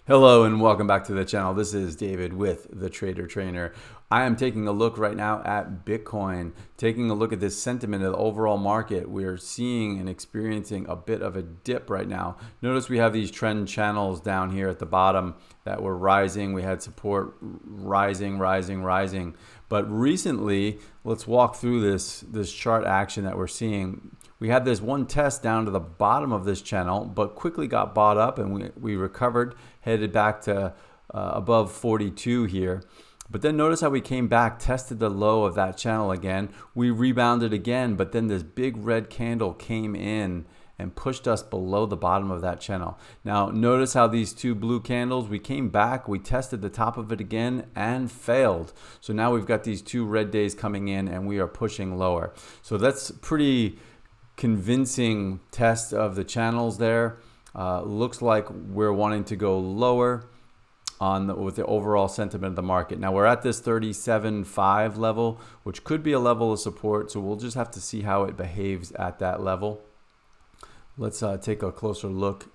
Hello and welcome back to the channel. This is David with The Trader Trainer. I am taking a look right now at Bitcoin, taking a look at this sentiment of the overall market. We are seeing and experiencing a bit of a dip right now. Notice we have these trend channels down here at the bottom that were rising. We had support rising. But recently, let's walk through this chart action that we're seeing. We had this one test down to the bottom of this channel, but quickly got bought up and we recovered, headed back to above 42 here. But then notice how we came back, tested the low of that channel again. We rebounded again, but then this big red candle came in and pushed us below the bottom of that channel. Now notice how these two blue candles, we came back, we tested the top of it again and failed. So now we've got these two red days coming in and we are pushing lower. So that's pretty convincing test of the channels there. Looks like we're wanting to go lower with the overall sentiment of the market. Now we're at this 37.5 level, which could be a level of support, so we'll just have to see how it behaves at that level. Let's take a closer look.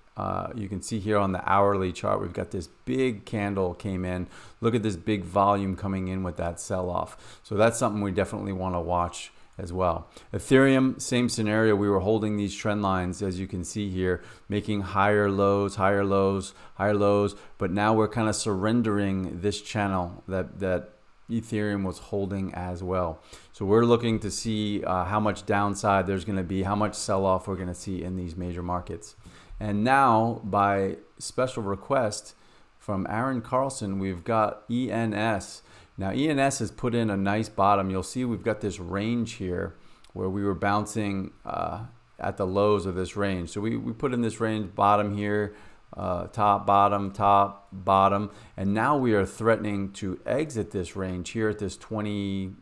You can see here on the hourly chart, we've got this big candle came in. Look at this big volume coming in with that sell-off. So that's something we definitely want to watch as well. Ethereum, same scenario. We were holding these trend lines, as you can see here, making higher lows, but now we're kind of surrendering this channel that Ethereum was holding as well. So we're looking to see how much downside there's going to be, how much sell-off we're going to see in these major markets. And now, by special request from Aaron Carlson, we've got ENS. Now ENS has put in a nice bottom. You'll see we've got this range here where we were bouncing at the lows of this range. So we put in this range, bottom here, top, bottom, and now we are threatening to exit this range here at this 21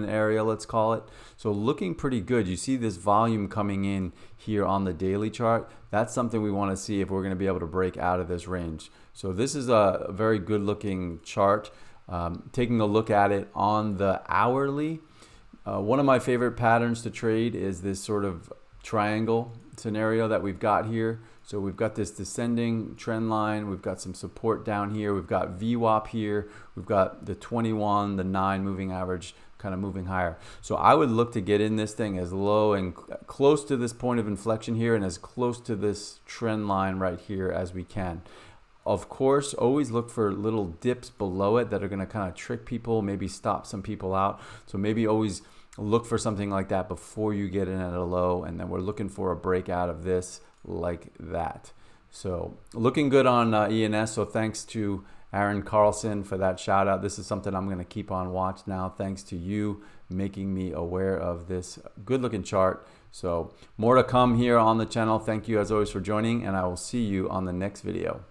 area, let's call it. So looking pretty good. You see this volume coming in here on the daily chart. That's something we want to see if we're going to be able to break out of this range. So this is a very good looking chart. Taking a look at it on the hourly, one of my favorite patterns to trade is this sort of triangle scenario that we've got here. So we've got this descending trend line, we've got some support down here, we've got VWAP here, we've got the 21, the 9 moving average kind of moving higher. So I would look to get in this thing as low and close to this point of inflection here and as close to this trend line right here as we can. Of course, always look for little dips below it that are going to kind of trick people, maybe stop some people out. So maybe always look for something like that before you get in at a low, and then we're looking for a breakout of this like that. So looking good on ENS. So thanks to Aaron Carlson for that shout out. This is something I'm going to keep on watch now, thanks to you making me aware of this good looking chart. So more to come here on the channel. Thank you as always for joining, and I will see you on the next video.